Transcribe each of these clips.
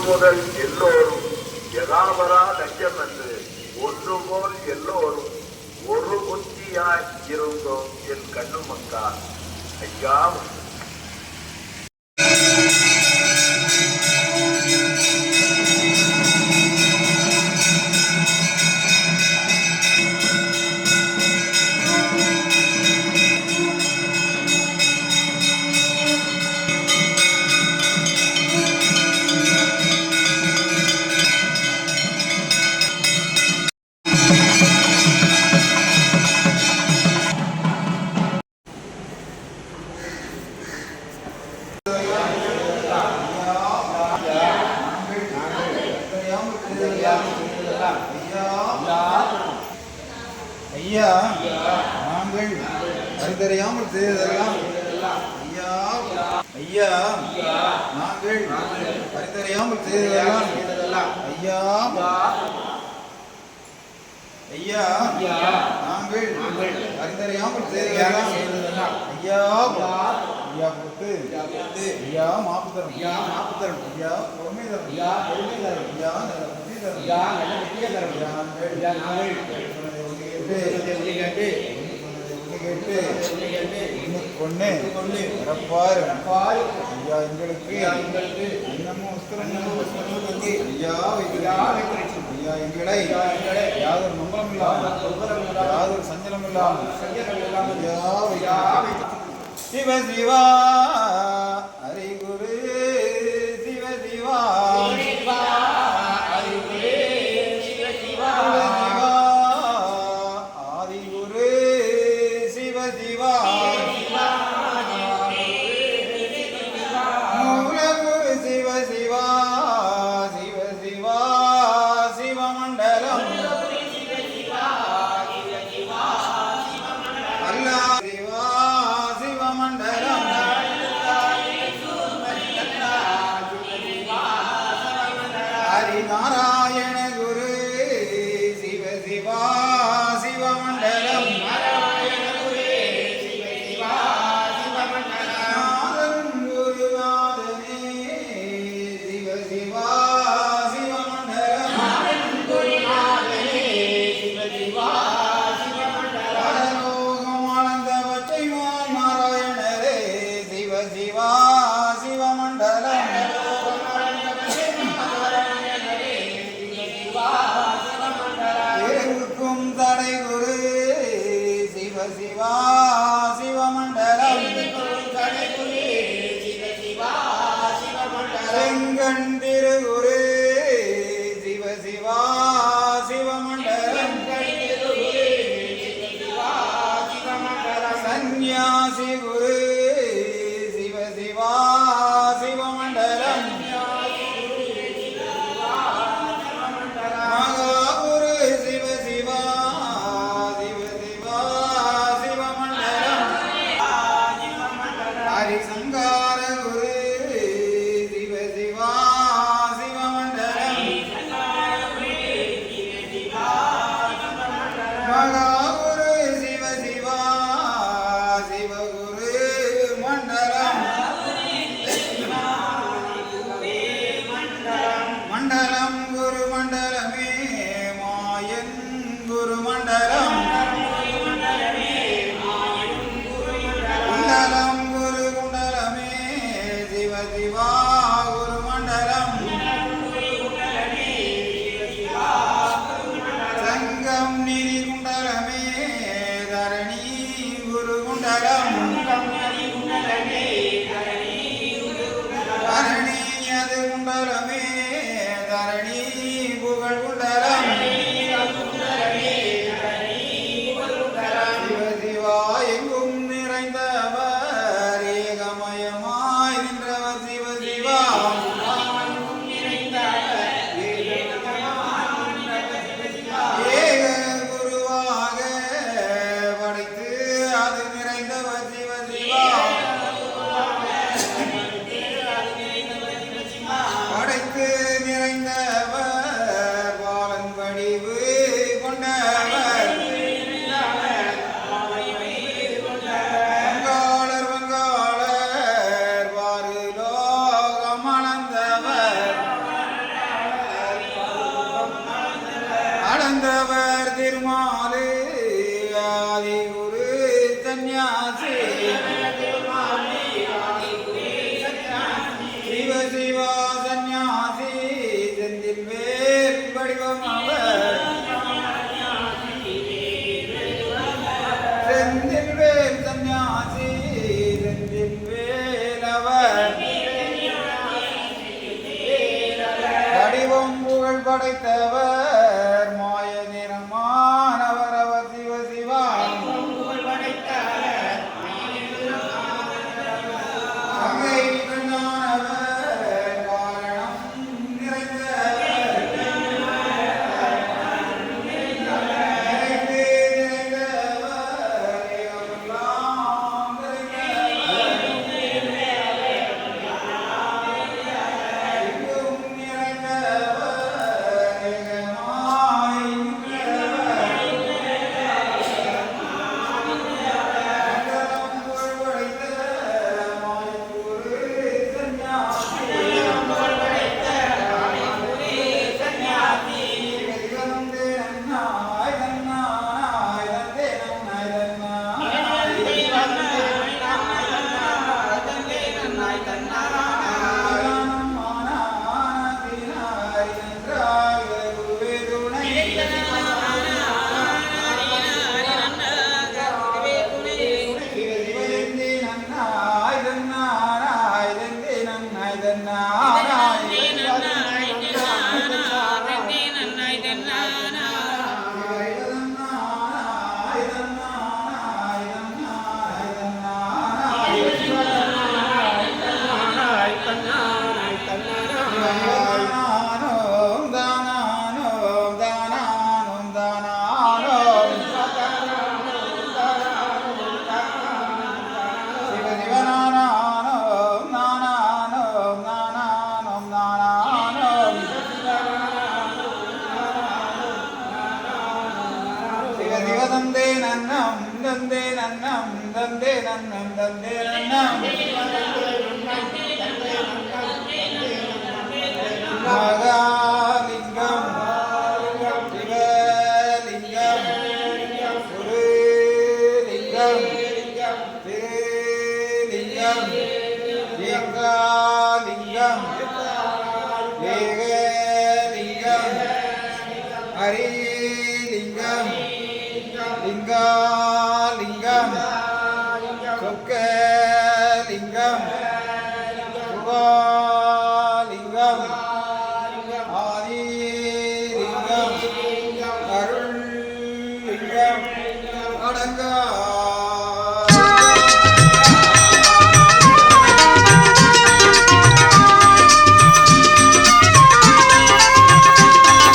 முதல் எல்லோரும் யதாவரா லட்சம் என்று ஒன்று போல் எல்லோரும் ஒரு புத்தியாய் இருந்தோம் என் கண்ணு மக்கா. ஐயா ஐயா நாங்கள் அறிந்தறியாமல் செய்ததெல்லாம் ஐயா ஐயா நாங்கள் அறிந்தறியாமல் செய்ததெல்லாம் ஐயா ஐயா நாங்கள் அறிந்தறியாமல் செய்ததெல்லாம் ஐயா ஐயா கொடுத்து ஐயா மாப்பு தரும் ஐயா பொறுமை தரும் ஐயா நல்ல புத்தி தரும் ஐயா நாங்கள் எங்களுக்கு எங்களை யாதொரு மங்களம் இல்லாமல் யாதொரு சஞ்சலம் இல்லாமல் சிவ சிவா ஹரிகுரு சிவ சிவா நாராயண குரு சிவ சிவா சிவமண்டலம் நாராயண குரு சிவ சிவா சிவமண்டலம் குருநாதனே சிவ சிவா சிவமண்டலம் குருநாதனே சிவ சிவா சிவமண்டலம் லோகம் ஆனந்த பச்சைமான் நாராயணரே சிவ சிவா சிவமண்டலம் தடை குரு சிவ சிவா சிவமண்டலம் செங்கண் திருகுரு சிவ சிவா சிவமண்டலம் சந்நியாசி குரு சிவ சிவா சிவமண்டலம் மகாகுரு சிவ சிவா ஹரிசங்கார குரு சிவ சிவா சிவமண்டலம் மகாகுரு சிவ சிவா சிவகுரு மண்டலம் மண்டலம் குரு மண்டலமே மாயன் குரு மண்டலம் குண்டலம் குரு குண்டலமே சிவ சிவா குரு மண்டலம் சங்கம் நிதி குண்டலமே தரணி குரு குண்டலம் தரணி அது குண்டலமே தரணி புகழ் குண்டலம் சிவ சிவா எங்கும் நிறைந்தவர் ஏகமயமாய் நின்றவர் சிவ சிவா ஏக குருவாக படைத்து அது நிறைந்தவர் சிவ சிவா படைத்து அளந்தவர் திருமாலே ஆதி குரு சந்நியாசி சிவ சிவா சந்நியாசி செந்தில் வேல் வடிவம் அவர் செந்தில் வேல் சந்நியாசி செந்தில் வேல் அவர் வடிவம் புகழ் படைத்தவர் மாய நிறமானவர் அவர் சிவ சிவா அங்கை கண்ணானவர் காரணம் நிறைந்தவர் நிறைந்தவர் எல்லாம் எங்கும் நிறைந்தவர் ஏகமாய் நின்றவர் அகலம் புகழ் படைத்த மாயக்குரு சந்நியாசி சிவசிவந்தே நன்னாய் தன்னாய் தந்தே நன்னாய் தன்னாய் மானாதினாய் நன்றாக குருவே துணை சிவசிவந்தே நன்னாய் தன்னாய் தந்தே நன்னாய் தன்னாய் தந்தே நன்னம் தந்தே நன்னம் தந்தே நன்னம் தந்தே நன்னம் மகாலிங்கம் சிவலிங்கம் குருலிங்கம் திருலிங்கம் ஏகாலிங்கம் ஏகலிங்கம் ஹரிலிங்கம் லிங்காலிங்கம் சொக்கலிங்கம் சுகாலிங்கம் ஆதிலிங்கம் அருள்லிங்கம் அடங்கா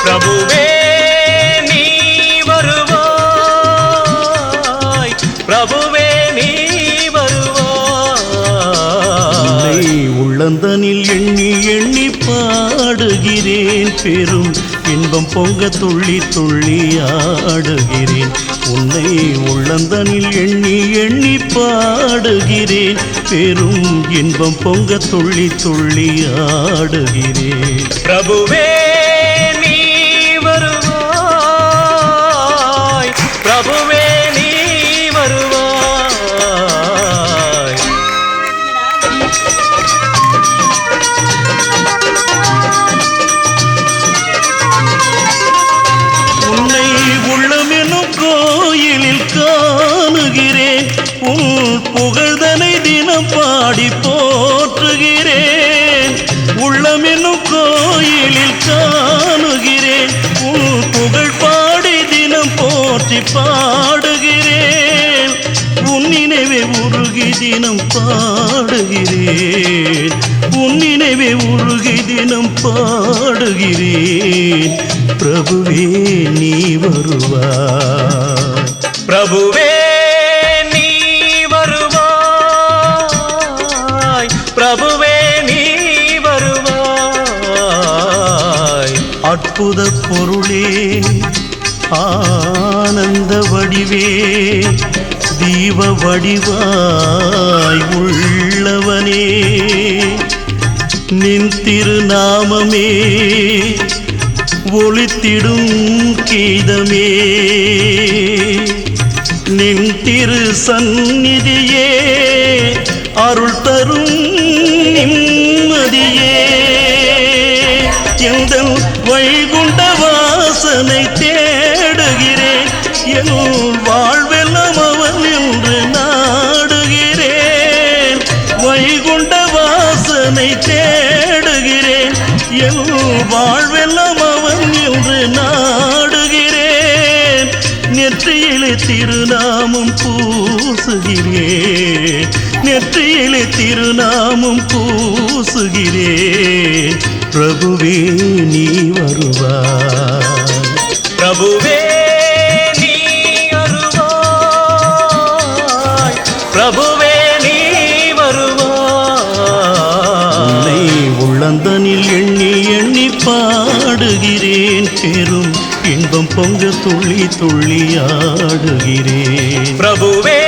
பிரபுவே நீ வருவாய், பிரபுவே நீ வருவாய். உள்ளந்தனில் எண்ணி எண்ணி பாடுகிறேன், பெரும் இன்பம் பொங்க துள்ளி துள்ளி ஆடுகிறேன். உன்னை உள்ளந்தனில் எண்ணி எண்ணி பாடுகிறேன், பெரும் இன்பம் பொங்க துள்ளி துள்ளி ஆடுகிறேன். பிரபுவே நீ வருவாய், பிரபுவே நீ வருவாய். உன்னை உள்ளமெனும் கோயிலில் காணுகிறேன், உன் புகழ்தனை தினம் பாடி போற்றுகிறேன். உள்ளமெனும் கோயிலில் காணுகிறேன், உன் புகழ் பாடி தினம் போற்றி பாடுகிறேன். உன் நினைவே உருகி தினம் பாடுகிறேன், உன் நினைவே உருகி தினம் பாடுகிறேன். பிரபுவே நீ வருவாய், பிரபுவே நீ வருவாய், பிரபுவே நீ வருவாய். அற்புத பொருளே, ஆனந்த வடிவே, தீப வடிவாய் உள்ளவனே, நின் திருநாமமே ஒளித்திடும் கீதமே நின் திரு சந்நிதியே அருள் தரும் நிம்மதியே எந்தன் வைகுண்ட வாசனை தேடுகிறேன் என் வாழ்வெல்லாம் அவன் என்று நாடுகிறேன் வைகுண்ட வாசனை தேடுகிறேன் என் வாழ்வெல்லாம் அவன் என்று நாடுகிறேன் நெற்றியிலே திருநாமம் பூசுகிறேன் நெற்றியிலே திருநாமம் பூசுகிறேன் பிரபுவே நீ வருவாய் பிரபுவே நீ வருவாய் பிரபுவே நீ வருவாய் உன்னை உள்ளந்தனில் எண்ணி எண்ணி பாடுகிறேன் பெரும் இன்பம் பொங்க துள்ளி துள்ளி ஆடுகிறேன் பிரபுவே